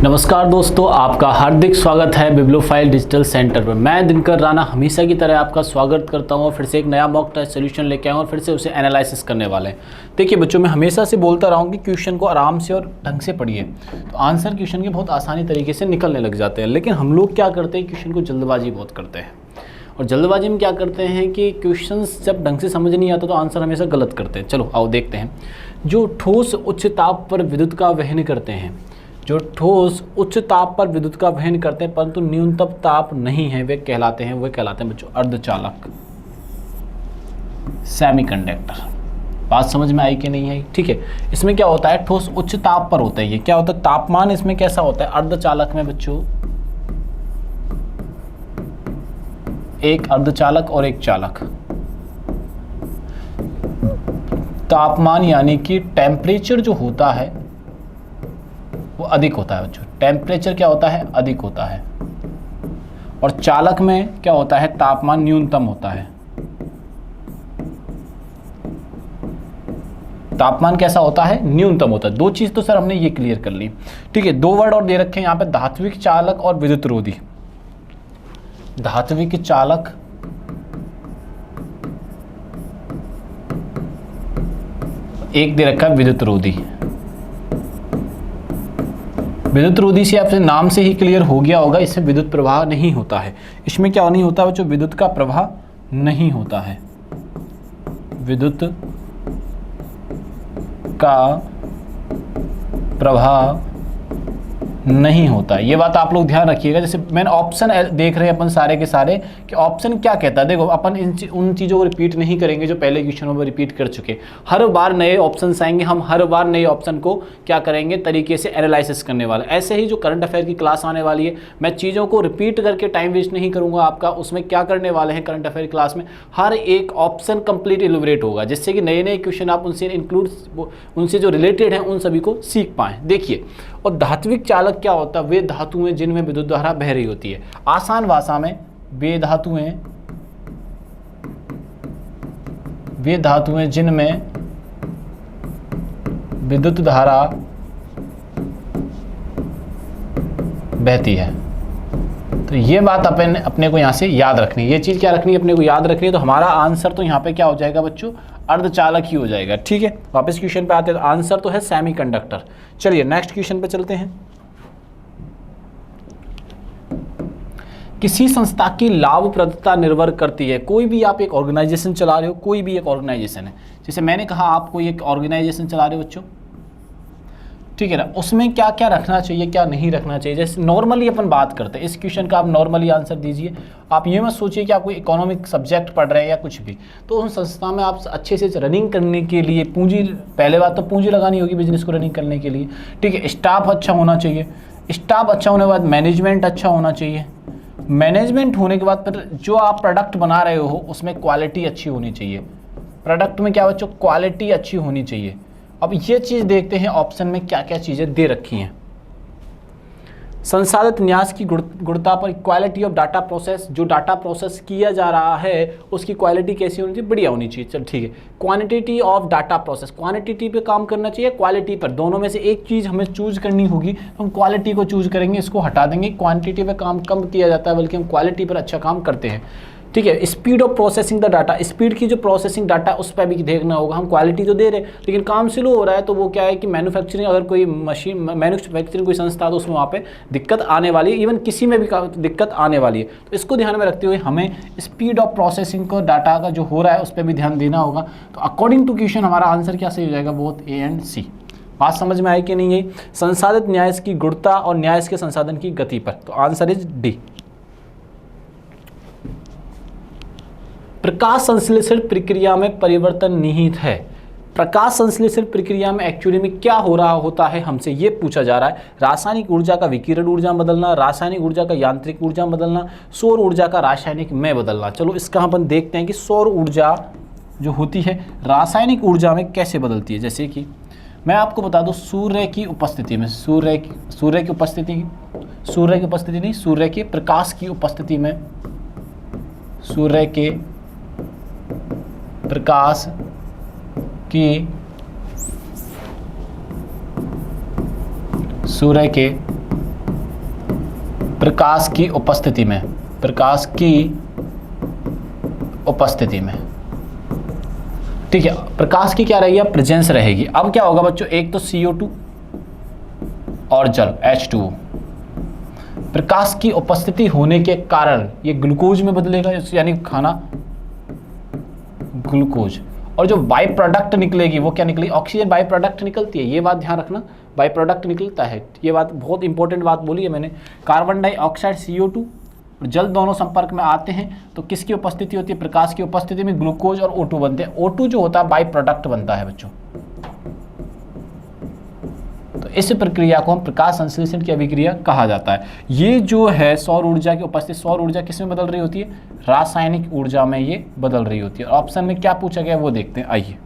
नमस्कार दोस्तों, आपका हार्दिक स्वागत है बिब्लियोफाइल डिजिटल सेंटर पर। मैं दिनकर राणा हमेशा की तरह आपका स्वागत करता हूं और फिर से एक नया मॉक टेस्ट सोल्यूशन लेके आया हूं और फिर से उसे एनालिसिस करने वाले हैं। देखिए बच्चों, मैं हमेशा से बोलता रहा हूं कि क्वेश्चन को आराम से और ढंग से पढ़िए तो आंसर क्वेश्चन के बहुत आसानी तरीके से निकलने लग जाते हैं। लेकिन हम लोग क्या करते हैं, क्वेश्चन को जल्दबाजी बहुत करते हैं और जल्दबाजी में क्या करते हैं कि क्वेश्चंस जब ढंग से समझ नहीं आता तो आंसर हमेशा गलत करते हैं। चलो आओ देखते हैं। जो ठोस उच्च ताप पर विद्युत का वहन करते हैं, जो ठोस उच्च ताप पर विद्युत का वहन करते हैं परंतु न्यूनतम ताप नहीं है, वे कहलाते हैं बच्चों अर्धचालक, सेमीकंडक्टर। बात समझ में आई कि नहीं आई? ठीक है। इसमें क्या होता है, ठोस उच्च ताप पर होता है। ये क्या होता है, तापमान इसमें कैसा होता है, अर्धचालक में बच्चों एक अर्धचालक और एक चालक। तापमान यानी कि टेम्परेचर जो होता है वो अधिक होता है बच्चों। टेम्परेचर क्या होता है, अधिक होता है। और चालक में क्या होता है, तापमान न्यूनतम होता है। तापमान कैसा होता है, न्यूनतम होता है। दो चीज तो सर हमने ये क्लियर कर ली। ठीक है, दो वर्ड और दे रखे हैं यहाँ पे, धात्विक चालक और विद्युत रोधी। धात्विक चालक एक दे रखा है विद्युत रोधी। विद्युत रोधी से आपसे नाम से ही क्लियर हो गया होगा, इसमें विद्युत प्रवाह नहीं होता है। इसमें क्या नहीं होता बच्चों, विद्युत का प्रवाह नहीं होता है। विद्युत का प्रवाह नहीं होता है, ये बात आप लोग ध्यान रखिएगा। जैसे मैंने ऑप्शन देख रहे हैं अपन सारे के सारे कि ऑप्शन क्या कहता है। देखो अपन उन चीज़ों को रिपीट नहीं करेंगे जो पहले क्वेश्चनों में रिपीट कर चुके। हर बार नए ऑप्शन आएंगे, हम हर बार नए ऑप्शन को क्या करेंगे, तरीके से एनालिसिस करने वाले। ऐसे ही जो करंट अफेयर की क्लास आने वाली है, मैं चीज़ों को रिपीट करके टाइम वेस्ट नहीं करूँगा आपका। उसमें क्या करने वाले हैं, करंट अफेयर क्लास में हर एक ऑप्शन कंप्लीट इलुबरेट होगा, जिससे कि नए नए क्वेश्चन आप उनसे जो रिलेटेड हैं उन सभी को सीख पाएँ। देखिए, और धात्विक चालक क्या होता है, वे धातुएं जिनमें विद्युत धारा बह रही होती है। आसान भाषा में वे धातुएं जिनमें विद्युत धारा बहती है। तो ये बात अपने को यहां से याद रखनी है। ये चीज क्या रखनी है, अपने को याद रखनी है। तो हमारा आंसर तो यहां पे क्या हो जाएगा बच्चों, अर्धचालक ही हो जाएगा। ठीक है, वापस क्वेश्चन पे आते हैं। तो आंसर तो है सेमीकंडक्टर। चलिए नेक्स्ट क्वेश्चन पे चलते हैं। किसी संस्था की लाभप्रदता निर्भर करती है। कोई भी आप एक ऑर्गेनाइजेशन चला रहे हो, कोई भी एक ऑर्गेनाइजेशन है, जैसे मैंने कहा आप कोई एक ऑर्गेनाइजेशन चला रहे हो बच्चों, ठीक है ना, उसमें क्या क्या रखना चाहिए, क्या नहीं रखना चाहिए। जैसे नॉर्मली अपन बात करते हैं, इस क्वेश्चन का आप नॉर्मली आंसर दीजिए। आप ये मत सोचिए कि आप कोई इकोनॉमिक सब्जेक्ट पढ़ रहे हैं या कुछ भी। तो उस संस्था में आप अच्छे से रनिंग करने के लिए पूंजी, पहले बात तो पूंजी लगानी होगी बिजनेस को रनिंग करने के लिए। ठीक है, स्टाफ अच्छा होना चाहिए। स्टाफ अच्छा होने के बाद मैनेजमेंट अच्छा होना चाहिए। मैनेजमेंट होने के बाद फिर जो आप प्रोडक्ट बना रहे हो उसमें क्वालिटी अच्छी होनी चाहिए। प्रोडक्ट में क्या बच्चों, क्वालिटी अच्छी होनी चाहिए। अब ये चीज़ देखते हैं ऑप्शन में क्या क्या चीज़ें दे रखी हैं। संसाधित न्यास की गुणवत्ता पर, क्वालिटी ऑफ डाटा प्रोसेस, जो डाटा प्रोसेस किया जा रहा है उसकी क्वालिटी कैसी होनी चाहिए, बढ़िया होनी चाहिए। चल ठीक है। Quantity of data process, quantity पे काम करना चाहिए, क्वालिटी पर, दोनों में से एक चीज़ हमें चूज करनी होगी। तो हम क्वालिटी को चूज करेंगे, इसको हटा देंगे। क्वांटिटी पे काम कम किया जाता है, बल्कि हम क्वालिटी पर अच्छा काम करते हैं। ठीक है। Speed of processing the data, speed की जो प्रोसेसिंग डाटा उस पर भी देखना होगा। हम क्वालिटी तो दे रहे हैं लेकिन काम स्लो हो रहा है, तो वो क्या है कि मैन्युफैक्चरिंग, अगर कोई मशीन मैन्युफैक्चरिंग कोई संस्था तो उसमें वहाँ पे दिक्कत आने वाली है। इवन किसी में भी दिक्कत आने वाली है। तो इसको ध्यान में रखते हुए हमें स्पीड ऑफ प्रोसेसिंग को, डाटा का जो हो रहा है उस पर भी ध्यान देना होगा। तो अकॉर्डिंग टू क्वेश्चन हमारा आंसर क्या सही हो जाएगा, बोथ ए एंड सी। बात समझ में आई कि नहीं आई? संसाधित न्यास की गुणवत्ता और न्यास के संसाधन की गति पर, तो आंसर इज डी। प्रकाश संश्लेषण प्रक्रिया में परिवर्तन निहित है। प्रकाश संश्लेषण प्रक्रिया में एक्चुअली में क्या हो रहा होता है, हमसे ये पूछा जा रहा है। रासायनिक ऊर्जा का विकिरण ऊर्जा में बदलना, रासायनिक ऊर्जा का यांत्रिक ऊर्जा में बदलना, सौर ऊर्जा का रासायनिक में बदलना। चलो इसका अपन देखते हैं कि सौर ऊर्जा जो होती है रासायनिक ऊर्जा में कैसे बदलती है। जैसे कि मैं आपको बता दूं, सूर्य की उपस्थिति में, सूर्य की उपस्थिति नहीं, सूर्य के प्रकाश की उपस्थिति में, सूर्य के प्रकाश की, सूर्य के प्रकाश की उपस्थिति में, प्रकाश की उपस्थिति में, ठीक है, प्रकाश की क्या रहेगी, प्रेजेंस रहेगी। अब क्या होगा बच्चों, एक तो CO2 और जल H2O, प्रकाश की उपस्थिति होने के कारण ये ग्लूकोज में बदलेगा, यानी खाना ग्लूकोज, और जो बाई प्रोडक्ट निकलेगी वो क्या निकलेगी, ऑक्सीजन बाई प्रोडक्ट निकलती है, ये बात ध्यान रखना, बाई प्रोडक्ट निकलता है, ये बात बहुत इंपॉर्टेंट बात बोली है मैंने। कार्बन डाइऑक्साइड CO2 और जल दोनों संपर्क में आते हैं तो किसकी उपस्थिति होती है, प्रकाश की उपस्थिति में ग्लूकोज और O2 बनते हैं। O2 जो होता है बाई प्रोडक्ट बनता है बच्चों। तो इस प्रक्रिया को हम प्रकाश संश्लेषण की अभिक्रिया कहा जाता है। ये जो है सौर ऊर्जा की उपस्थिति, सौर ऊर्जा किस में बदल रही होती है, रासायनिक ऊर्जा में ये बदल रही होती है। ऑप्शन में क्या पूछा गया वो देखते हैं, आइए,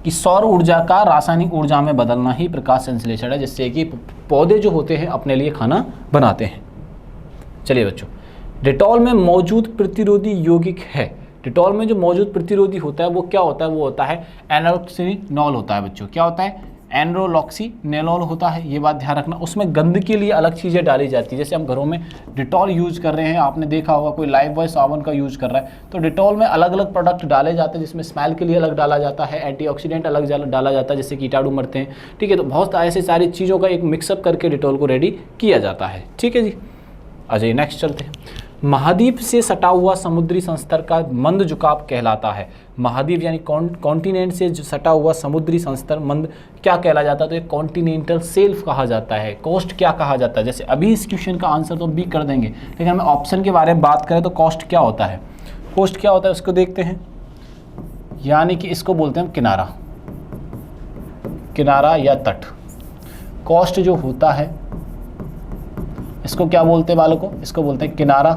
कि सौर ऊर्जा का रासायनिक ऊर्जा में बदलना ही प्रकाश संश्लेषण है, जिससे कि पौधे जो होते हैं अपने लिए खाना बनाते हैं। चलिए बच्चों, डेटॉल में मौजूद प्रतिरोधी यौगिक है, डेटॉल में जो मौजूद प्रतिरोधी होता है वो क्या होता है, वो होता है एनोक्सिनोल होता है बच्चों। क्या होता है, एनोक्सिनोल होता है, ये बात ध्यान रखना। उसमें गंध के लिए अलग चीज़ें डाली जाती है, जैसे हम घरों में डिटॉल यूज़ कर रहे हैं, आपने देखा होगा कोई लाइफ बॉय साबुन का यूज़ कर रहा है, तो डिटॉल में अलग अलग प्रोडक्ट डाले जाते हैं, जिसमें स्मेल के लिए अलग डाला जाता है, एंटीऑक्सीडेंट अलग डाला जाता है, जिससे कीटाणु मरते हैं, ठीक है। तो बहुत ऐसी सारी चीज़ों का एक मिक्सअप करके डिटॉल को रेडी किया जाता है, ठीक है जी। अजय नेक्स्ट चलते हैं। महाद्वीप से सटा हुआ समुद्री संस्तर का मंद झुकाव कहलाता है। महाद्वीप यानी कॉन्टिनेंट से जो सटा हुआ समुद्री संस्तर मंद क्या कहला जाता है, तो ये कॉन्टिनेंटल सेल्फ कहा जाता है। कोस्ट क्या कहा जाता है, जैसे अभी इस क्वेश्चन का आंसर तो बी कर देंगे, लेकिन हमें ऑप्शन के बारे में बात करें तो कोस्ट क्या होता है, कोस्ट क्या होता है उसको देखते हैं। यानी कि इसको बोलते हैं किनारा, किनारा या तट। कोस्ट जो होता है इसको क्या बोलते हैं बालकों, इसको बोलते हैं किनारा।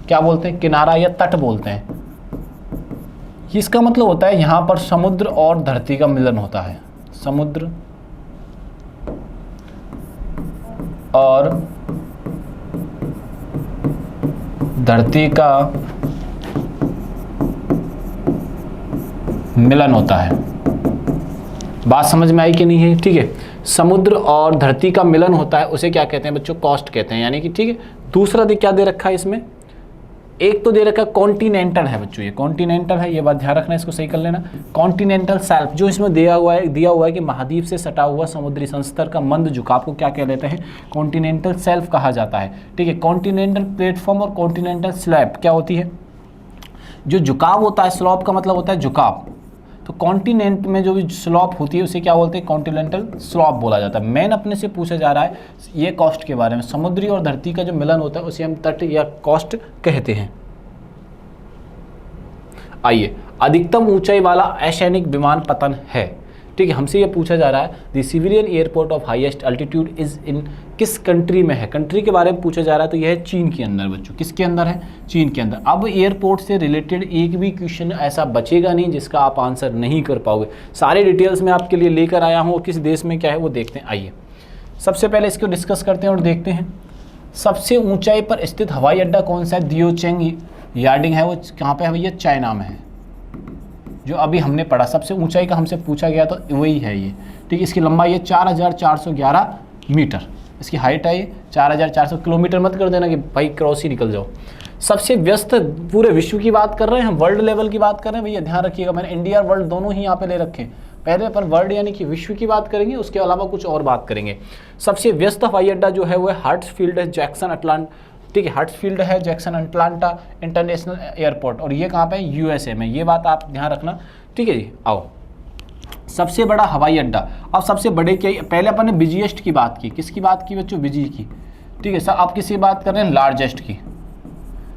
क्या बोलते हैं, किनारा या तट बोलते हैं। इसका मतलब होता है यहां पर समुद्र और धरती का मिलन होता है, समुद्र और धरती का मिलन होता है। बात समझ में आई कि नहीं है, ठीक है। समुद्र और धरती का मिलन होता है, उसे क्या कहते हैं बच्चों, कोस्ट कहते हैं, यानी कि ठीक है। दूसरा क्या दे रखा है इसमें, एक तो दे रखा है कॉन्टिनेंटल है बच्चों, ये कॉन्टिनेंटल है, ये बात ध्यान रखना, इसको सही कर लेना। कॉन्टिनेंटल सेल्फ जो इसमें दिया हुआ है कि महाद्वीप से सटा हुआ समुद्री संस्तर का मंद झुकाव को क्या कह लेते हैं, कॉन्टिनेंटल सेल्फ कहा जाता है, ठीक है। कॉन्टिनेंटल प्लेटफॉर्म और कॉन्टिनेंटल स्लैब क्या होती है, जो झुकाव होता है, स्लॉप का मतलब होता है झुकाव, तो कॉन्टिनेंट में जो भी स्लॉप होती है उसे क्या बोलते हैं, कॉन्टिनेंटल स्लॉप बोला जाता है। मेन अपने से पूछा जा रहा है ये कोस्ट के बारे में, समुद्री और धरती का जो मिलन होता है उसे हम तट या कोस्ट कहते हैं। आइए, अधिकतम ऊंचाई वाला असैनिक विमान पतन है, ठीक है। हमसे ये पूछा जा रहा है the civilian airport of highest altitude is in, किस कंट्री में है, कंट्री के बारे में पूछा जा रहा है, तो यह है चीन के अंदर बच्चों। किसके अंदर है, चीन के अंदर। अब एयरपोर्ट से रिलेटेड एक भी क्वेश्चन ऐसा बचेगा नहीं जिसका आप आंसर नहीं कर पाओगे, सारे डिटेल्स में आपके लिए लेकर आया हूँ, किस देश में क्या है वो देखते हैं। आइए सबसे पहले इसको डिस्कस करते हैं और देखते हैं सबसे ऊंचाई पर स्थित हवाई अड्डा कौन सा है, दियोचेंग यार्डिंग है, वो कहाँ पे है भैया, चाइना में है, जो अभी हमने पढ़ा। सबसे ऊंचाई का हमसे पूछा गया तो वही है ये, ठीक है। इसकी लंबाई है 4411 मीटर, इसकी हाइट है 4400, किलोमीटर मत कर देना कि भाई क्रॉस ही निकल जाओ। सबसे व्यस्त, पूरे विश्व की बात कर रहे हैं हम, वर्ल्ड लेवल की बात कर रहे हैं भैया, ध्यान रखिएगा, मैंने इंडिया और वर्ल्ड दोनों ही यहाँ पे ले रखे हैं। पहले पर वर्ल्ड यानी कि विश्व की बात करेंगे, उसके अलावा कुछ और बात करेंगे। सबसे व्यस्त हवाई अड्डा जो है वो हार्ट्सफील्ड है, जैक्सन अटलांटा, ठीक है, हार्ट्सफील्ड है, जैक्सन अटलांटा इंटरनेशनल एयरपोर्ट, और ये कहाँ पे है, यूएसए में, ये बात आप ध्यान रखना, ठीक है जी। आओ सबसे बड़ा हवाई अड्डा, अब सबसे बड़े क्या, पहले अपन ने बिजीएस्ट की बात की, किसकी बात की बच्चों, बिजी की, ठीक है। सर आप किसकी बात कर रहे हैं, लार्जेस्ट की।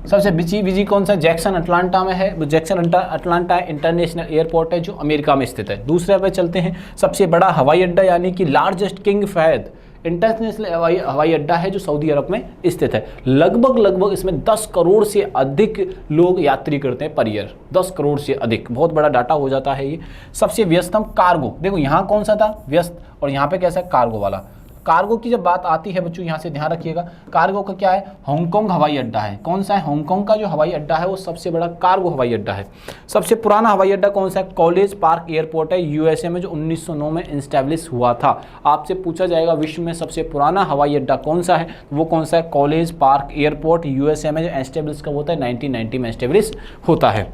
सबसे बिजी कौन सा, जैक्सन अटलांटा में है, जैक्सन अटलांटा इंटरनेशनल एयरपोर्ट है जो अमेरिका में स्थित है। दूसरे पे चलते हैं, सबसे बड़ा हवाई अड्डा यानी कि लार्जेस्ट किंग फहद इंटरनेशनल हवाई अड्डा है जो सऊदी अरब में स्थित है। लगभग इसमें 10 करोड़ से अधिक लोग यात्री करते हैं पर ईयर, 10 करोड़ से अधिक, बहुत बड़ा डाटा हो जाता है ये। सबसे व्यस्तम कार्गो, देखो यहाँ कौन सा था व्यस्त और यहाँ पे कैसा कार्गो वाला, कार्गो की जब बात आती है बच्चों, यहाँ से ध्यान रखिएगा, कार्गो का क्या है, हांगकांग हवाई अड्डा है। कौन सा है, हांगकांग का जो हवाई अड्डा है वो सबसे बड़ा कार्गो हवाई अड्डा है। सबसे पुराना हवाई अड्डा कौन सा है, कॉलेज पार्क एयरपोर्ट है, यूएसए में, जो 1909 में इंस्टैब्लिश हुआ था। आपसे पूछा जाएगा विश्व में सबसे पुराना हवाई अड्डा कौन सा है, वो कौन सा है, कॉलेज पार्क एयरपोर्ट, यूएसए में, जो एस्टेब्लिश कब होता है, 1990 में एस्टेब्लिश होता है।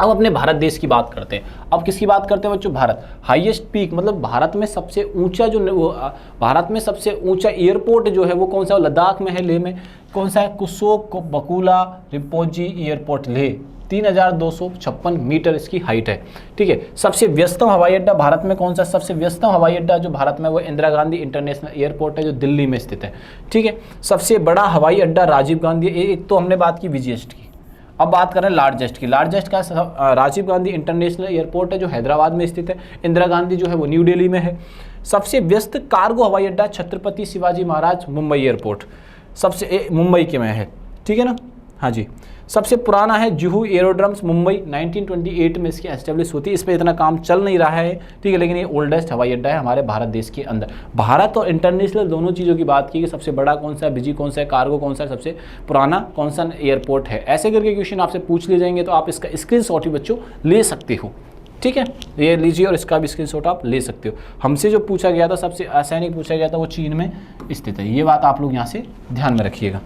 अब अपने भारत देश की बात करते हैं। अब किसकी बात करते हैं बच्चों, भारत। हाईएस्ट पीक मतलब भारत में सबसे ऊंचा भारत में सबसे ऊंचा एयरपोर्ट जो है वो कौन सा है, लद्दाख में है, लेह में। कौन सा है, कुसोक बकुला रिम्पोची एयरपोर्ट लेह, 3256 मीटर इसकी हाइट है। ठीक है। सबसे व्यस्तम हवाई अड्डा भारत में कौन सा, सबसे व्यस्तम हवाई अड्डा जो भारत में वो इंदिरा गांधी इंटरनेशनल एयरपोर्ट है जो दिल्ली में स्थित है। ठीक है। सबसे बड़ा हवाई अड्डा राजीव गांधी, एक तो हमने बात की विजिएस्ट की, अब बात करें लार्जेस्ट की। लार्जेस्ट का राजीव गांधी इंटरनेशनल एयरपोर्ट है जो हैदराबाद में स्थित है। इंदिरा गांधी जो है वो न्यू दिल्ली में है। सबसे व्यस्त कार्गो हवाई अड्डा छत्रपति शिवाजी महाराज मुंबई एयरपोर्ट, सबसे मुंबई के में है। ठीक है ना, हाँ जी। सबसे पुराना है जुहू एरोड्रम्स मुंबई, 1928 में इसकी एस्टेब्लिश होती है। इस पर इतना काम चल नहीं रहा है, ठीक है, लेकिन ये ओल्डेस्ट हवाई अड्डा है हमारे भारत देश के अंदर। भारत और इंटरनेशनल दोनों चीज़ों की बात की कि सबसे बड़ा कौन सा है, बिजी कौन सा है, कार्गो कौन सा है, सबसे पुराना कौन सा एयरपोर्ट है, ऐसे करके क्वेश्चन आपसे पूछ लिए जाएंगे। तो आप इसका स्क्रीनशॉट ही बच्चों ले सकते हो। ठीक है, ये लीजिए और इसका भी स्क्रीनशॉट आप ले सकते हो। हमसे जो पूछा गया था, सबसे आसानी पूछा गया था, वो चीन में स्थित है। ये बात आप लोग यहाँ से ध्यान में रखिएगा।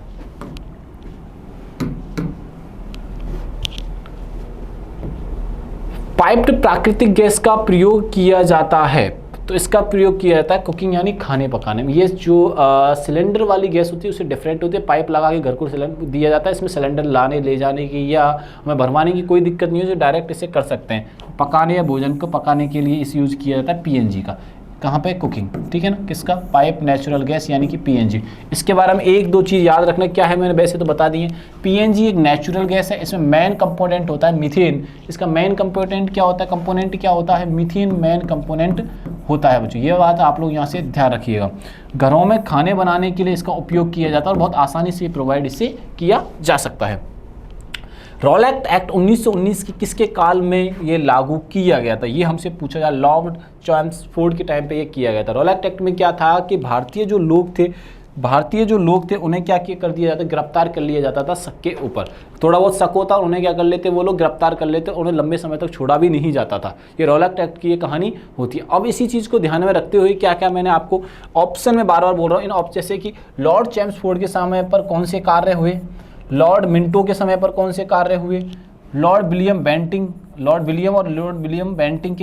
पाइप्ड प्राकृतिक गैस का प्रयोग किया जाता है, तो इसका प्रयोग किया जाता है कुकिंग यानी खाने पकाने में। ये जो सिलेंडर वाली गैस होती है उससे डिफरेंट होती है। पाइप लगा के घर को सिलेंडर दिया जाता है, इसमें सिलेंडर लाने ले जाने की या हमें भरवाने की कोई दिक्कत नहीं है, जो डायरेक्ट इसे कर सकते हैं। पकाने या भोजन को पकाने के लिए इस यूज़ किया जाता है पीएनजी का। कहाँ पे, कुकिंग। ठीक है ना, किसका, पाइप नेचुरल गैस यानी कि पीएनजी। इसके बारे में एक दो चीज़ याद रखना, क्या है मैंने वैसे तो बता दी है। पीएनजी एक नेचुरल गैस है, इसमें मेन कंपोनेंट होता है मीथेन। इसका मेन कंपोनेंट क्या होता है, कंपोनेंट क्या होता है, मीथेन मेन कंपोनेंट होता है बच्चों। ये बात आप लोग यहाँ से ध्यान रखिएगा। घरों में खाने बनाने के लिए इसका उपयोग किया जाता है और बहुत आसानी से प्रोवाइड इससे किया जा सकता है। रॉलेट एक्ट 1919 की किसके काल में ये लागू किया गया था, ये हमसे पूछा जाए। लॉर्ड चैम्सफोर्ड के टाइम पे ये किया गया था। रॉलेट एक्ट में क्या था कि भारतीय जो लोग थे उन्हें क्या कर दिया जाता, गिरफ्तार कर लिया जाता था शक के ऊपर। थोड़ा बहुत शक होता उन्हें क्या कर लेते, वो लोग गिरफ्तार कर लेते, उन्हें लंबे समय तक छोड़ा भी नहीं जाता था। ये रॉलेट एक्ट की ये कहानी होती है। अब इसी चीज़ को ध्यान में रखते हुए क्या क्या मैंने आपको ऑप्शन में बार बार बोल रहा हूँ, इन ऑप्शन जैसे कि लॉर्ड चैम्सफोर्ड के समय पर कौन से कार्य हुए, लॉर्ड मिंटो के समय पर कौन से कार्य हुए, लॉर्ड विलियम बेंटिंग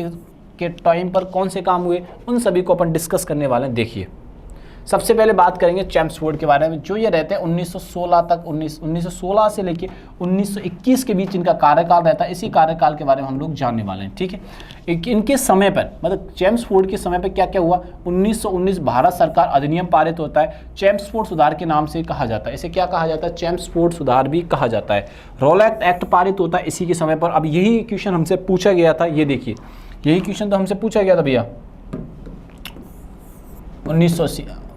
के टाइम पर कौन से काम हुए, उन सभी को अपन डिस्कस करने वाले हैं। देखिए, सबसे पहले बात करेंगे चैम्सफोर्ड के बारे में, जो ये रहते हैं 1916 तक, 1916 से लेके 1921 के बीच इनका कार्यकाल रहता है। इसी कार्यकाल के बारे में हम लोग जानने वाले हैं। ठीक है, इनके समय पर मतलब चैम्सफोर्ड के समय पर क्या क्या हुआ। 1919 भारत सरकार अधिनियम पारित होता है, चैम्सफोर्ड सुधार के नाम से कहा जाता है। इसे क्या कहा जाता है, चैम्सफोर्ड सुधार भी कहा जाता है। रॉलेट एक्ट पारित होता है इसी के समय पर। अब यही क्वेश्चन हमसे पूछा गया था, ये देखिए, यही क्वेश्चन तो हमसे पूछा गया था भैया।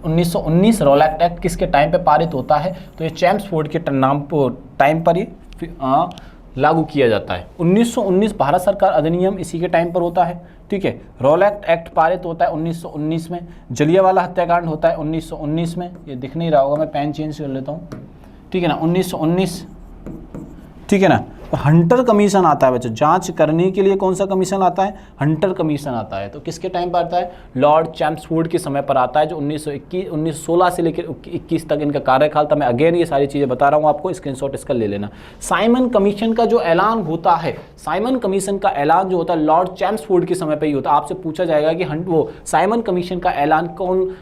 1919 रॉलेट एक्ट किसके टाइम पे पारित होता है, तो ये चैम्सफोर्ड के टाइम पर ही लागू किया जाता है। 1919 भारत सरकार अधिनियम इसी के टाइम पर होता है। ठीक है, रॉलेट एक्ट पारित होता है 1919 में। जलियांवाला हत्याकांड होता है 1919 में। ये दिख नहीं रहा होगा, मैं पेन चेंज कर लेता हूँ। ठीक है ना, 1919। ठीक है ना, तो हंटर कमीशन आता है बच्चों, जांच करने के लिए कौन सा कमीशन आता है, हंटर कमीशन आता है। तो किसके टाइम पर आता है, लॉर्ड चैम्सफोर्ड के समय पर आता है, जो 1916 से लेकर 21 तक इनका कार्यकाल था। मैं अगेन ये सारी चीज़ें बता रहा हूँ आपको, स्क्रीनशॉट इसका ले लेना। साइमन कमीशन का जो ऐलान होता है, साइमन कमीशन का ऐलान जो होता है लॉर्ड चैम्सफोर्ड के समय पर ही होता है। आपसे पूछा जाएगा कि वो साइमन कमीशन का ऐलान कौन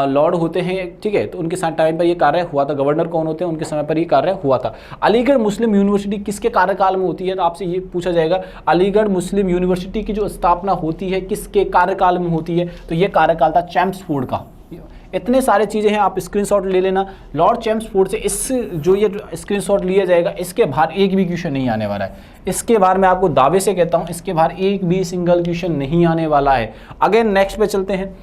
लॉर्ड होते हैं, ठीक है, तो उनके साथ टाइम पर ये कार्य हुआ था। गवर्नर कौन होते हैं, उनके समय पर ये कार्य हुआ था। अलीगढ़ मुस्लिम यूनिवर्सिटी किसके कार्यकाल में होती है, तो आपसे ये पूछा जाएगा अलीगढ़ मुस्लिम यूनिवर्सिटी की जो स्थापना होती है किसके कार्यकाल में होती है, तो ये कार्यकाल था चैम्सफोर्ड का। इतने सारे चीज़ें हैं, आप स्क्रीनशॉट ले लेना। लॉर्ड चैम्सफोर्ड से इस जो ये स्क्रीनशॉट लिया जाएगा, इसके बाहर एक भी क्वेश्चन नहीं आने वाला है। इसके बारे में आपको दावे से कहता हूँ, इसके बाहर एक भी सिंगल क्वेश्चन नहीं आने वाला है। अगेन नेक्स्ट पे चलते हैं।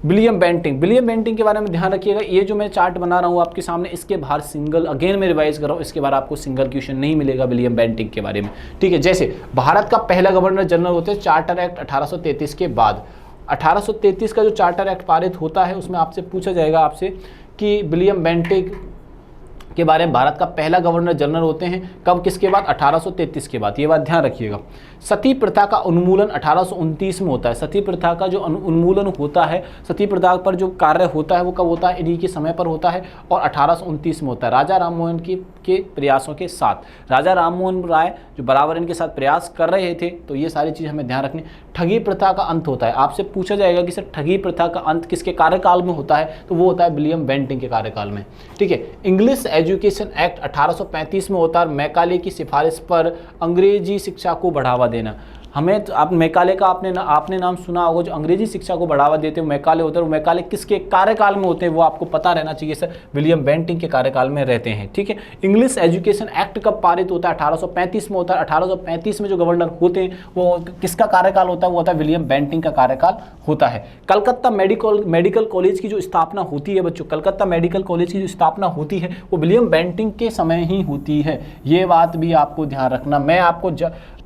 विलियम बेंटिंग के बारे में ध्यान रखिएगा। ये जो मैं चार्ट बना रहा हूँ आपके सामने, इसके बाहर सिंगल, अगेन मैं रिवाइज कर रहा हूँ, इसके बारे आपको सिंगल क्वेश्चन नहीं मिलेगा विलियम बेंटिंग के बारे में। ठीक है, जैसे भारत का पहला गवर्नर जनरल होते हैं चार्टर एक्ट 1833 के बाद। 1833 का जो चार्टर एक्ट पारित होता है उसमें आपसे पूछा जाएगा आपसे कि विलियम बेंटिक के बारे में भारत का पहला गवर्नर जनरल होते हैं कब, किसके बाद, 1833 के बाद। ये बात ध्यान रखिएगा। सती प्रथा का उन्मूलन 1829 में होता है। सती प्रथा का जो उन्मूलन होता है, सती प्रथा पर जो कार्य होता है वो कब होता है, इन्हीं के समय पर होता है और 1829 में होता है राजा राम मोहन के प्रयासों के साथ। राजा राम मोहन राय जो बराबर इनके साथ प्रयास कर रहे थे, तो ये सारी चीज़ हमें ध्यान रखनी। ठगी प्रथा का अंत होता है। आपसे पूछा जाएगा कि सर ठगी प्रथा का अंत किसके कार्यकाल में होता है, तो वो होता है विलियम बेंटिक के कार्यकाल में। ठीक है। इंग्लिश एजुकेशन एक्ट 1835 में होता है। मैकाले की सिफारिश पर अंग्रेजी शिक्षा को बढ़ावा देना। हमें तो आप मैकाले का आपने नाम सुना होगा, जो अंग्रेजी शिक्षा को बढ़ावा देते हैं मैकाले होते हैं। मैकाले किसके कार्यकाल में होते हैं वो आपको पता रहना चाहिए सर, विलियम बेंटिक के कार्यकाल में रहते हैं। ठीक है। इंग्लिश एजुकेशन एक्ट कब पारित होता है, 1835 में होता है। 1835 में जो गवर्नर होते हैं वो किसका कार्यकाल होता है, वो होता है विलियम बेंटिक का कार्यकाल होता है। कलकत्ता मेडिकल कॉलेज की जो स्थापना होती है बच्चों, कलकत्ता मेडिकल कॉलेज की जो स्थापना होती है वो विलियम बेंटिक के समय ही होती है। ये बात भी आपको ध्यान रखना। मैं आपको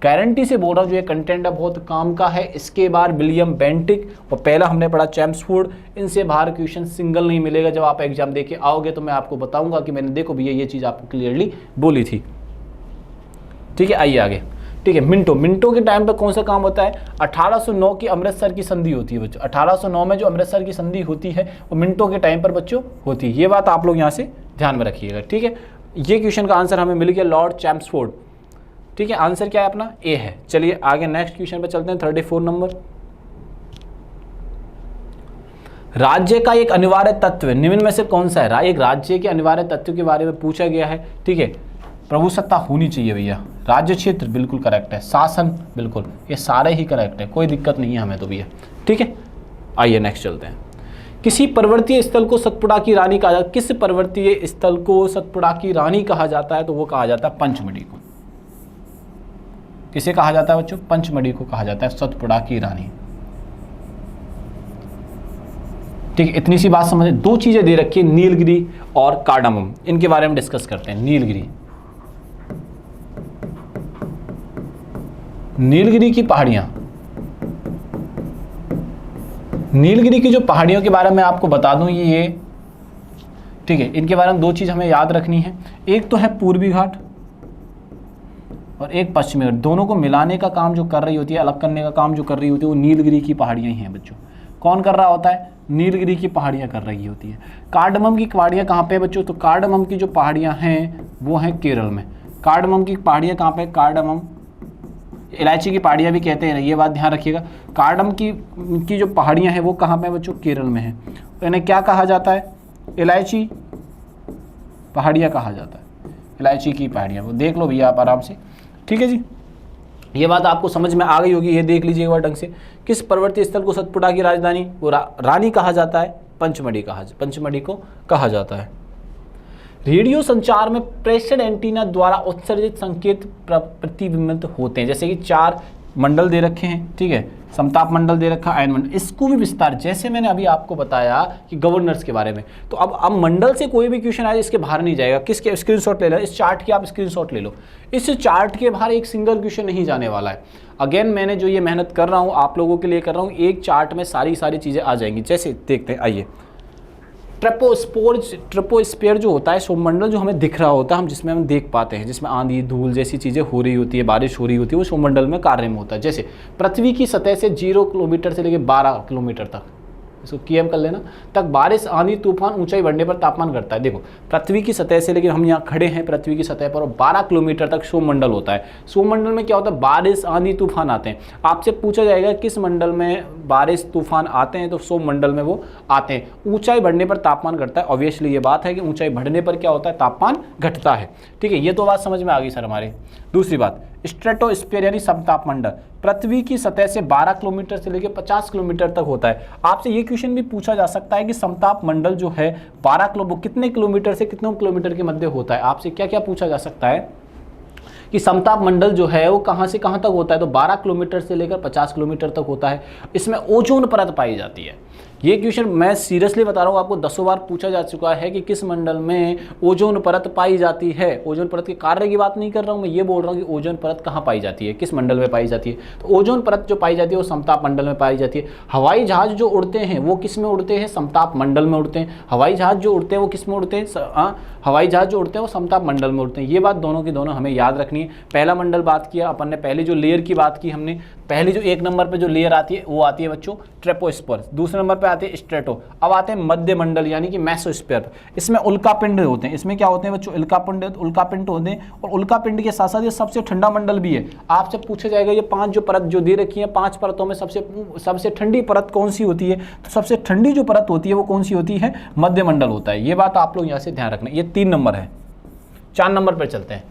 गारंटी से बोल रहा हूँ जो ये कंटेंट है बहुत काम का है। इसके बाद विलियम बेंटिक और पहला हमने पढ़ा चैम्सफोर्ड, इनसे बाहर क्वेश्चन सिंगल नहीं मिलेगा। जब आप एग्जाम देके आओगे तो मैं आपको बताऊंगा कि मैंने देखो भैया ये चीज़ आपको क्लियरली बोली थी। ठीक है, आइए आगे। ठीक है। मिंटो के टाइम पर कौन सा काम होता है, 1809 की अमृतसर की संधि होती है बच्चों। 1809 में जो अमृतसर की संधि होती है वो मिंटो के टाइम पर बच्चों होती है। ये बात आप लोग यहाँ से ध्यान में रखिएगा। ठीक है। ये क्वेश्चन का आंसर हमें मिल गया, लॉर्ड चैम्सफोर्ड। ठीक है, आंसर क्या है अपना, ए है। चलिए आगे नेक्स्ट क्वेश्चन पे चलते हैं, 34 नंबर। राज्य का एक अनिवार्य तत्व निम्न में से कौन सा है। एक राज्य के अनिवार्य तत्व के बारे में पूछा गया है। ठीक है। प्रभुसत्ता होनी चाहिए भैया। राज्य क्षेत्र बिल्कुल करेक्ट है। शासन बिल्कुल, ये सारे ही करेक्ट है, कोई दिक्कत नहीं है हमें तो भैया। ठीक है, आइए नेक्स्ट चलते हैं। किसी पर्वतीय स्थल को सतपुड़ा की रानी कहा जाता है। किस पर्वतीय स्थल को सतपुड़ा की रानी कहा जाता है, तो वो कहा जाता है पंचमढ़ी को। किसे कहा जाता है बच्चों, पंचमढ़ी को कहा जाता है सतपुड़ा की रानी। ठीक है, इतनी सी बात समझे। दो चीजें दे रखी है, नीलगिरी और कार्डामम, इनके बारे में डिस्कस करते हैं। नीलगिरी की पहाड़ियां, नीलगिरी की जो पहाड़ियों के बारे में आपको बता दूं ये ठीक है, इनके बारे में दो चीज हमें याद रखनी है। एक तो है पूर्वी घाट और एक पश्चिमी घाट। दोनों को मिलाने का काम जो कर रही होती है, अलग करने का काम जो कर रही होती है, वो नीलगिरी की पहाड़ियां ही हैं बच्चों। कौन कर रहा होता है, नीलगिरी की पहाड़ियां कर रही होती है। कार्डमम की पहाड़ियां कहाँ पे बच्चों, तो कार्डमम की जो पहाड़ियां हैं वो हैं केरल में। कार्डमम की पहाड़ियां कहाँ पे, कार्डमम इलायची की पहाड़ियां भी कहते हैं, ये बात ध्यान रखिएगा। कार्डम की जो पहाड़ियां हैं वो कहाँ पे बच्चों, केरल में है। तो इन्हें क्या कहा जाता है, इलायची पहाड़ियां कहा जाता है। इलायची की पहाड़ियां, वो देख लो भैया आप आराम से। ठीक है जी, ये बात आपको समझ में आ गई होगी। ये देख लीजिए एक बार ढंग से। किस पर्वतीय स्थल को सतपुड़ा की राजधानी वो रानी कहा जाता है, पंचमढ़ी को कहा जाता है। रेडियो संचार में प्रेषण एंटीना द्वारा उत्सर्जित संकेत प्रतिबिंबित होते हैं। जैसे कि 4 मंडल दे रखे हैं, ठीक है, समताप मंडल दे रखा, आयन मंडल। इसको भी विस्तार, जैसे मैंने अभी आपको बताया कि गवर्नर्स के बारे में, तो अब मंडल से कोई भी क्वेश्चन आए इसके बाहर नहीं जाएगा। किसके स्क्रीनशॉट ले लो, इस चार्ट की आप स्क्रीनशॉट ले लो। इस चार्ट के बाहर एक सिंगल क्वेश्चन नहीं जाने वाला है। अगेन मैंने जो ये मेहनत कर रहा हूँ आप लोगों के लिए कर रहा हूँ, एक चार्ट में सारी चीज़ें आ जाएंगी। जैसे देखते हैं, आइए। ट्रोपोस्फीयर जो होता है, सौरमंडल जो हमें दिख रहा होता है, हम जिसमें हम देख पाते हैं, जिसमें आंधी धूल जैसी चीज़ें हो रही होती है, बारिश हो रही होती है, वो सौरमंडल में कार्य में होता है। जैसे पृथ्वी की सतह से 0 किलोमीटर से लेकर 12 किलोमीटर तक, इसको KM कर लेना, तक बारिश, आंधी, तूफान, ऊंचाई बढ़ने पर तापमान घटता है। देखो पृथ्वी की सतह से, लेकिन हम यहाँ खड़े हैं पृथ्वी की सतह पर, और 12 किलोमीटर तक सौरमंडल होता है। सौरमंडल में क्या होता है, बारिश, आंधी, तूफान आते हैं। आपसे पूछा जाएगा किस मंडल में बारिश, तूफान आते हैं, तो सौरमंडल में वो आते हैं। ऊंचाई बढ़ने पर तापमान घटता है। ऑब्वियसली ये बात है कि ऊंचाई बढ़ने पर क्या होता है, तापमान घटता है। ठीक है, ये तो बात समझ में आ गई सर हमारे। दूसरी बात, स्ट्रेटोस्फीयर यानी समताप मंडल पृथ्वी की सतह से 12 किलोमीटर से लेकर 50 किलोमीटर तक होता है। आपसे ये क्वेश्चन भी पूछा जा सकता है कि समताप मंडल जो है 12 कितने किलोमीटर से कितने किलोमीटर के मध्य होता है। आपसे क्या क्या पूछा जा सकता है कि समताप मंडल जो है वो कहाँ से कहाँ तक होता है, तो 12 किलोमीटर से लेकर 50 किलोमीटर तक होता है। इसमें ओजोन परत पाई जाती है। ये क्वेश्चन मैं सीरियसली बता रहा हूँ आपको, 10 बार पूछा जा चुका है कि किस मंडल में ओजोन परत पाई जाती है। ओजोन परत के कार्य की बात नहीं कर रहा हूँ मैं, ये बोल रहा हूँ कि ओजोन परत कहाँ पाई जाती है, किस मंडल में पाई जाती है। तो ओजोन परत जो पाई जाती है वो समताप मंडल में पाई जाती है। हवाई जहाज जो उड़ते हैं वो किस में उड़ते हैं, समताप मंडल में उड़ते हैं। हवाई जहाज जो उड़ते हैं वो किस में उड़ते हैं, हवाई जहाज जो उड़ते हैं वो समताप मंडल में उड़ते हैं। ये बात दोनों की दोनों हमें याद रखनी है। पहला मंडल बात किया अपन ने, पहली जो लेयर की बात की हमने, पहली जो 1 नंबर पे जो लेयर आती है वो आती है बच्चों ट्रोपोस्फियर, दूसरे नंबर पे आते हैं स्ट्रेटो, अब आते हैं मध्य मंडल यानी कि मेसोस्फीयर। इसमें उल्कापिंड होते हैं। इसमें क्या होते हैं बच्चों, उल्कापिंड होते हैं। और उल्कापिंड के साथ साथ ये सबसे ठंडा मंडल भी है। आपसे पूछा जाएगा ये 5 जो परत जो दे रखी है, 5 परतों में सबसे ठंडी परत कौन सी होती है, तो सबसे ठंडी जो परत होती है वो कौन सी होती है, मध्य मंडल होता है। ये बात आप लोग यहाँ से ध्यान रखना। ये 3 नंबर है। 4 नंबर पर चलते हैं,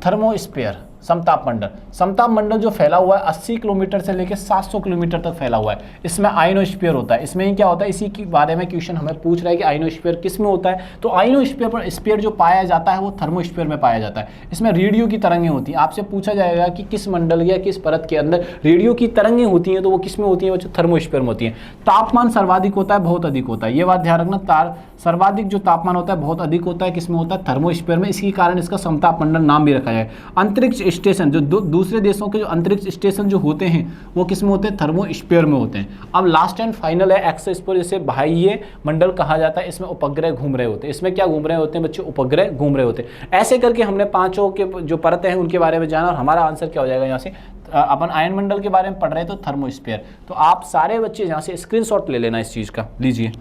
थर्मोस्फीयर, समताप मंडल। समताप मंडल जो फैला हुआ है 80 किलोमीटर से लेकर 700 किलोमीटर तक फैला हुआ है। इसमें आयनोस्फीयर होता है। इसमें ही क्या होता है, इसी के बारे में क्वेश्चन हमें पूछ रहा है कि आयनोस्फीयर किस में होता है। तो आयनोस्फीयर पर स्फीयर जो पाया जाता है वो थर्मोस्फीयर में पाया जाता है। इसमें रेडियो की तरंगें होती हैं। आपसे पूछा जाएगा कि किस मंडल या किस परत के अंदर रेडियो की तरंगें होती हैं, तो वो किस में होती है बच्चों, थर्मोस्फीयर में होती है। तापमान सर्वाधिक होता है, बहुत अधिक होता है, ये बात ध्यान रखना। सर्वाधिक जो तापमान होता है बहुत अधिक होता है, किसमें होता है, थर्मोस्फीयर में। इसी कारण इसका समताप मंडल नाम भी रखा जाए। अंतरिक्ष स्टेशन जो दूसरे देशों के जो अंतरिक्ष स्टेशन जो होते हैं वो किस में होते हैं, थर्मोस्फीयर में होते हैं। अब लास्ट एंड फाइनल है एक्सोस्फीयर, जिसे बाह्य मंडल कहा जाता है। इसमें उपग्रह घूम रहे होते हैं। इसमें क्या घूम रहे होते हैं बच्चों, उपग्रह घूम रहे होते हैं। ऐसे करके हमने 5 के जो परतें हैं उनके बारे में जाना, और हमारा आंसर क्या हो जाएगा यहाँ से, अपन आयन मंडल के बारे में पढ़ रहे हैं तो थर्मोस्फीयर। तो आप सारे बच्चे यहाँ से स्क्रीनशॉट ले लेना इस चीज का, लीजिए,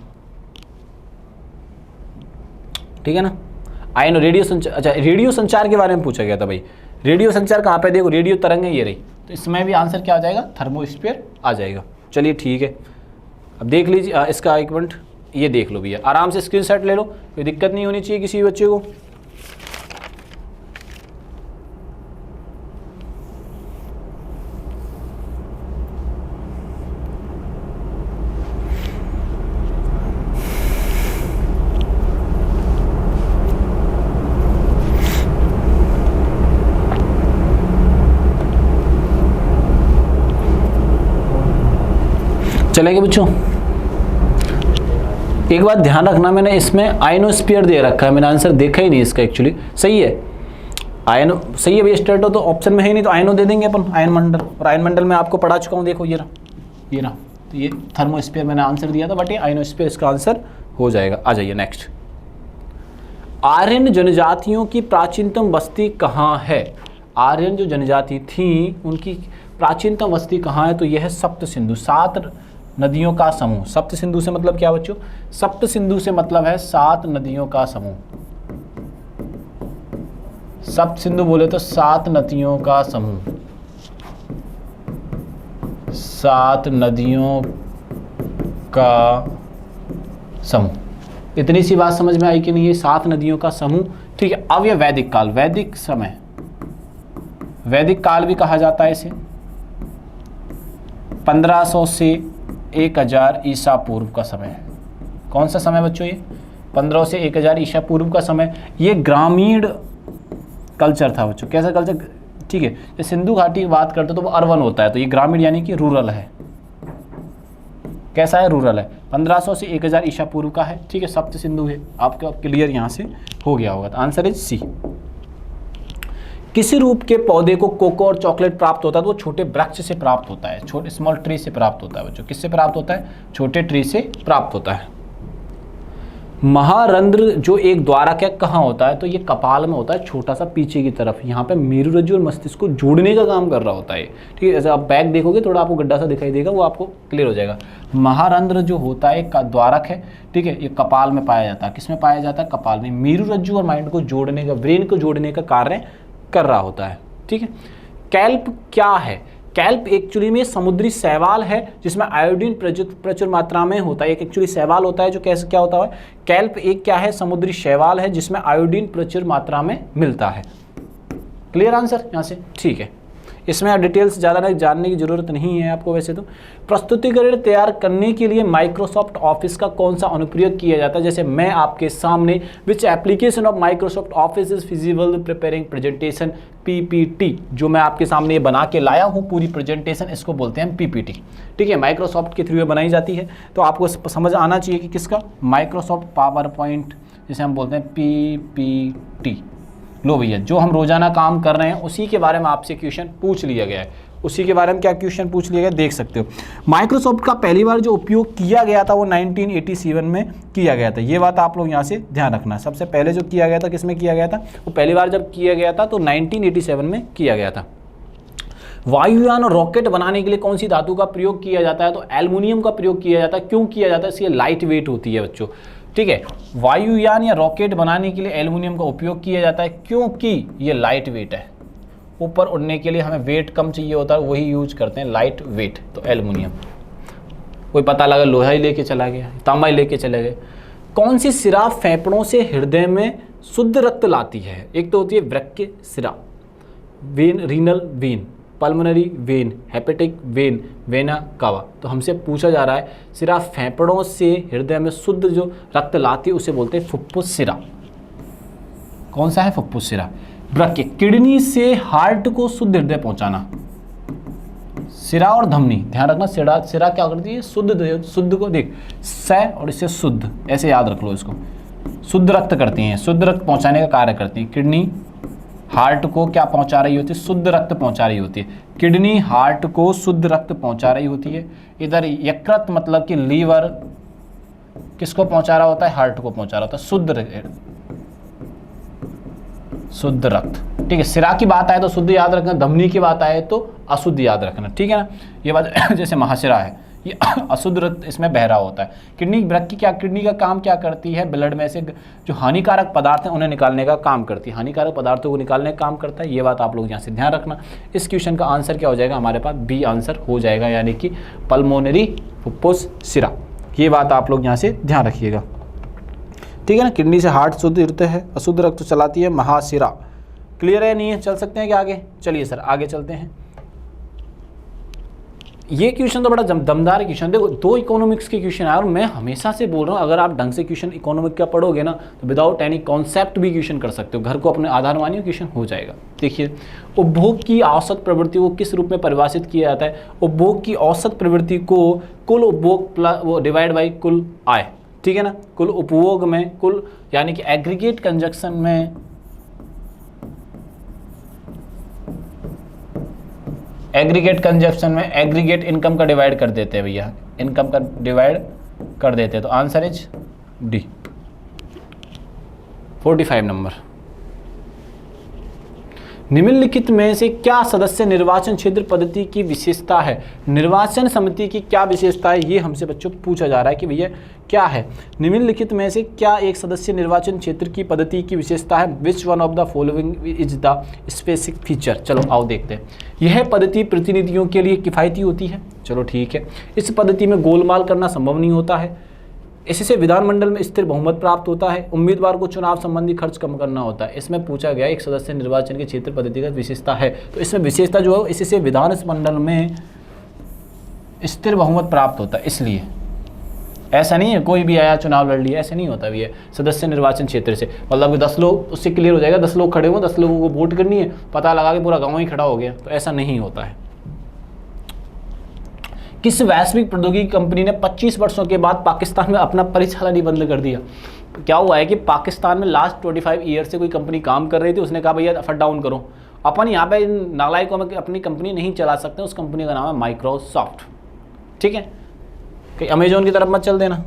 ठीक है ना। आयन रेडियो संचार, अच्छा रेडियो संचार के बारे में पूछा गया था भाई। रेडियो संचार कहाँ पे, देखो रेडियो तरंगें ये रही, तो इसमें भी आंसर क्या आ जाएगा, थर्मोस्फीयर आ जाएगा। चलिए ठीक है, अब देख लीजिए इसका 1 मिनट, ये देख लो भैया, आराम से स्क्रीनशॉट ले लो, कोई दिक्कत नहीं होनी चाहिए किसी बच्चे को। चलेंगे बच्चों, एक बात ध्यान रखना, मैंने इसमें आयनोस्फीयर दे रखा है, मैंने आंसर देखा ही नहीं इसका एक्चुअली। सही है, आयनो सही है भैया, स्ट्रेटो तो ऑप्शन में है ही नहीं, तो आयनो दे देंगे अपन, आयन मंडल। और आयन मंडल में आपको पढ़ा चुका हूँ, देखो ये रहा, तो ये थर्मोस्फीयर मैंने आंसर दिया था, बट ये आयनोस्फीयर इसका आंसर हो जाएगा। आ जाइए नेक्स्ट। आर्यन जनजातियों की प्राचीनतम बस्ती कहाँ है। आर्यन जो जनजाति थी उनकी प्राचीनतम बस्ती कहाँ है, तो यह है सप्त सिंधु, 7 नदियों का समूह। सप्त सिंधु से मतलब क्या बच्चों, सप्त सिंधु से मतलब है 7 नदियों का समूह। सप्त सिंधु बोले तो 7 नदियों का समूह, 7 नदियों का समूह। इतनी सी बात समझ में आई कि नहीं, ये 7 नदियों का समूह, ठीक है। अब ये वैदिक काल, वैदिक समय, वैदिक काल भी कहा जाता है इसे, 1500 से 1000 ईसा पूर्व का समय है। कौन सा समय बच्चों, ये 1500 से 1000 ईसा पूर्व का समय। ये ग्रामीण कल्चर था बच्चों। कैसा कल्चर, ठीक है, ये सिंधु घाटी की बात करते तो वो अर्बन होता है, तो ये ग्रामीण यानी कि रूरल है। कैसा है, रूरल है। 1500 से 1000 ईसा पूर्व का है, ठीक है। सप्त सिंधु है, आपका क्लियर यहाँ से हो गया होगा। तो आंसर इज सी। किसी रूप के पौधे को कोको और चॉकलेट प्राप्त होता है, तो वो छोटे वृक्ष से प्राप्त होता है, छोटे स्मॉल ट्री से प्राप्त होता है बच्चों। किससे प्राप्त होता है, छोटे ट्री से प्राप्त होता है। महारंध्र जो एक द्वारक है कहाँ होता है, तो ये कपाल में होता है, छोटा सा पीछे की तरफ। यहाँ पे मेरुरज्जु और मस्तिष्क को जोड़ने का काम कर रहा होता है, ठीक है। जैसे आप बैक देखोगे थोड़ा आपको गड्ढा सा दिखाई देगा, वो आपको क्लियर हो जाएगा। महारंध्र जो होता है का द्वारक है, ठीक है, ये कपाल में पाया जाता है। किस में पाया जाता है, कपाल में। मेरुरज्जु और माइंड को जोड़ने का, ब्रेन को जोड़ने का कार्य कर रहा होता है, ठीक है। कैल्प क्या है, कैल्प एक्चुअली में समुद्री शैवाल है जिसमें आयोडीन प्रचुर मात्रा में होता है। एक एक्चुअली शैवाल होता है जो कैसे क्या होता है, कैल्प एक क्या है, समुद्री शैवाल है जिसमें आयोडीन प्रचुर मात्रा में मिलता है। क्लियर आंसर यहाँ से, ठीक है। इसमें डिटेल्स ज़्यादा जानने की ज़रूरत नहीं है आपको। वैसे तो प्रस्तुतिकरण तैयार करने के लिए माइक्रोसॉफ्ट ऑफिस का कौन सा अनुप्रयोग किया जाता है? जैसे मैं आपके सामने which application of Microsoft office is feasible preparing presentation, PPT, जो मैं आपके सामने ये बना के लाया हूँ पूरी प्रेजेंटेशन, इसको बोलते हैं पीपीटी। ठीक है, माइक्रोसॉफ्ट के थ्रू ये बनाई जाती है। तो आपको समझ आना चाहिए कि किसका, माइक्रोसॉफ्ट पावर पॉइंट, जिसे हम बोलते हैं पीपीटी। लो भैया, जो हम रोजाना काम कर रहे हैं उसी के बारे में आपसे क्वेश्चन पूछ लिया गया है। उसी के बारे में क्या क्वेश्चन पूछ लिया गया देख सकते हो। माइक्रोसॉफ्ट का पहली बार जो उपयोग किया गया था वो 1987 में किया गया था। ये बात आप लोग यहाँ से ध्यान रखना। सबसे पहले जो किया गया था किसमें किया गया था, वो पहली बार जब किया गया था तो 1987 में किया गया था। वायुयान और रॉकेट बनाने के लिए कौन सी धातु का प्रयोग किया जाता है? तो एल्युमिनियम का प्रयोग किया जाता है। क्यों किया जाता है? इसलिए लाइट वेट होती है बच्चों। ठीक है, वायुयान या रॉकेट बनाने के लिए एल्युमिनियम का उपयोग किया जाता है क्योंकि ये लाइट वेट है। ऊपर उड़ने के लिए हमें वेट कम चाहिए होता है, वही यूज करते हैं लाइट वेट, तो एल्युमिनियम। कोई पता लगा लोहा ही लेके चला गया, तांबा ही लेके चले गए। कौन सी सिरा फेफड़ों से हृदय में शुद्ध रक्त लाती है? एक तो होती है वृक्क सिरा, when, renal vein, pulmonary vein, hepatic when, vena cava. तो हमसे पूछा जा रहा है सिरा फेफड़ों से हृदय में शुद्ध जो रक्त लाती है उसे बोलते हैं फुफ्फुस सिरा। कौन सा है? फुफ्फुस सिरा। वृक्क, किडनी से हार्ट को शुद्ध हृदय पहुंचाना। सिरा और धमनी, ध्यान रखना। सिरा क्या करती है? शुद्ध को देख, स और इससे शुद्ध, ऐसे याद रख लो इसको। शुद्ध रक्त करती हैं, शुद्ध रक्त पहुंचाने का कार्य करती हैं। किडनी हार्ट को क्या पहुंचा रही होती है? शुद्ध रक्त पहुंचा रही होती है। किडनी हार्ट को शुद्ध रक्त पहुंचा रही होती है। इधर यकृत मतलब कि लीवर किसको पहुंचा रहा होता है? हार्ट को पहुंचा रहा होता है शुद्ध रक्त। ठीक है, सिरा की बात आए तो शुद्ध याद रखना, धमनी की बात आए तो अशुद्ध याद रखना। ठीक है ना, ये बात जैसे महाशिरा है, ये अशुद्ध रक्त इसमें बह रहा होता है। किडनी, वृक्क क्या, किडनी का काम क्या करती है? ब्लड में से जो हानिकारक पदार्थ हैं उन्हें निकालने का काम करती है, हानिकारक पदार्थों को निकालने का काम करता है। ये बात आप लोग यहाँ से ध्यान रखना। इस क्वेश्चन का आंसर क्या हो जाएगा हमारे पास? बी आंसर हो जाएगा, यानी कि पल्मोनरी फुफ्फुस सिरा। ये बात आप लोग यहाँ से ध्यान रखिएगा। ठीक है ना, किडनी से हार्ट शुद्ध हृदय है, अशुद्ध रक्त चलाती है महाशिरा। क्लियर है नहीं है? चल सकते हैं क्या आगे? चलिए सर आगे चलते हैं। ये क्वेश्चन तो बड़ा दमदार क्वेश्चन। देखो, दो इकोनॉमिक्स के क्वेश्चन आए और मैं हमेशा से बोल रहा हूँ अगर आप ढंग से क्वेश्चन इकोनॉमिक का पढ़ोगे ना तो विदाउट एनी कॉन्सेप्ट भी क्वेश्चन कर सकते हो। घर को अपने आधार मानिए, क्वेश्चन हो जाएगा। देखिए, उपभोग की औसत प्रवृत्ति को किस रूप में परिभाषित किया जाता है? उपभोग की औसत प्रवृत्ति को कुल उपभोग प्लस वो डिवाइड बाई कुल आय। ठीक है ना, कुल उपभोग में कुल यानी कि एग्रीगेट कंजक्शन में एग्रीगेट इनकम का डिवाइड कर देते हैं भैया, इनकम का डिवाइड कर देते हैं। तो आंसर इज डी, 45 नंबर। निम्नलिखित में से क्या सदस्य निर्वाचन क्षेत्र पद्धति की विशेषता है? निर्वाचन समिति की क्या विशेषता है, ये हमसे बच्चों पूछा जा रहा है कि भैया क्या है। निम्नलिखित में से क्या एक सदस्य निर्वाचन क्षेत्र की पद्धति की विशेषता है? Which one of the following is the specific feature? चलो आओ देखते हैं। यह पद्धति प्रतिनिधियों के लिए किफ़ायती होती है। चलो ठीक है। इस पद्धति में गोलमाल करना संभव नहीं होता है। इससे विधानमंडल में स्थिर बहुमत प्राप्त होता है। उम्मीदवार को चुनाव संबंधी खर्च कम करना होता है। इसमें पूछा गया एक सदस्य निर्वाचन के क्षेत्र पद्धति का विशेषता है, तो इसमें विशेषता जो है इससे विधानमंडल में स्थिर बहुमत प्राप्त होता है। इसलिए ऐसा नहीं है कोई भी आया चुनाव लड़ लिया, ऐसा नहीं होता भी है। सदस्य निर्वाचन क्षेत्र से मतलब कि 10 लोग, उससे क्लियर हो जाएगा 10 लोग खड़े हुए, 10 लोगों को वोट करनी है, पता लगा कि पूरा गाँव ही खड़ा हो गया, तो ऐसा नहीं होता है। किस वैश्विक प्रौद्योगिकी कंपनी ने 25 वर्षों के बाद पाकिस्तान में अपना परिचालन ही बंद कर दिया? क्या हुआ है कि पाकिस्तान में लास्ट 25 ईयर से कोई कंपनी काम कर रही थी, उसने कहा भैया फट डाउन करो, अपन यहाँ पे नालायकों में अपनी कंपनी नहीं चला सकते। उस कंपनी का नाम है माइक्रोसॉफ्ट। ठीक है, कहीं अमेजोन की तरफ मत चल देना।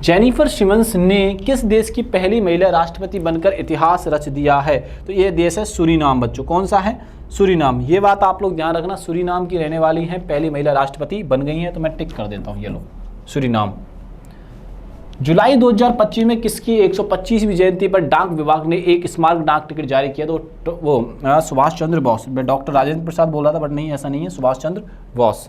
जेनिफर सिमन्स ने किस देश की पहली महिला राष्ट्रपति बनकर इतिहास रच दिया है? तो ये देश है सूरीनाम बच्चों। कौन सा है? सूरीनाम। ये बात आप लोग ध्यान रखना, सूरीनाम की रहने वाली हैं, पहली महिला राष्ट्रपति बन गई हैं। तो मैं टिक कर देता हूँ, ये लो सूरीनाम। जुलाई 2025 में किसकी 125वीं जयंती पर डाक विभाग ने एक स्मारक डाक टिकट जारी किया? तो वो सुभाष चंद्र बोस। डॉक्टर राजेंद्र प्रसाद बोल रहा था बट नहीं, ऐसा नहीं है, सुभाष चंद्र बोस।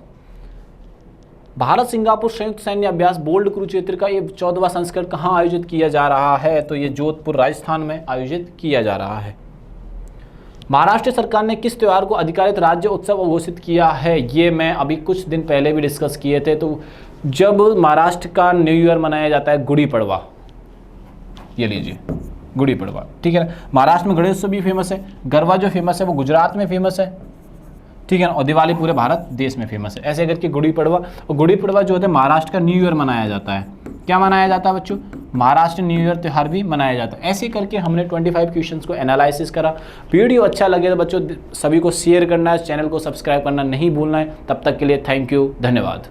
भारत सिंगापुर संयुक्त सैन्य अभ्यास बोल्ड कुरुक्षेत्र का ये 14वां संस्करण कहाँ आयोजित किया जा रहा है? तो ये जोधपुर राजस्थान में आयोजित किया जा रहा है। महाराष्ट्र सरकार ने किस त्यौहार को अधिकारित राज्य उत्सव घोषित किया है? ये मैं अभी कुछ दिन पहले भी डिस्कस किए थे। तो जब महाराष्ट्र का न्यू ईयर मनाया जाता है गुड़ी पड़वा, ये लीजिए गुड़ी पड़वा, ठीक है ना। महाराष्ट्र में गणेश उत्सव भी फेमस है, गरबा जो फेमस है वो गुजरात में फेमस है, ठीक है ना, और दिवाली पूरे भारत देश में फेमस है। ऐसे करके गुड़ी पड़वा, और गुड़ी पड़वा जो होता है महाराष्ट्र का न्यू ईयर मनाया जाता है। क्या मनाया जाता है बच्चों? महाराष्ट्र न्यू ईयर त्यौहार भी मनाया जाता है। ऐसे करके हमने 25 क्वेश्चंस को एनालिसिस करा। वीडियो अच्छा लगे तो बच्चों सभी को शेयर करना है, चैनल को सब्सक्राइब करना नहीं भूलना है। तब तक के लिए थैंक यू, धन्यवाद।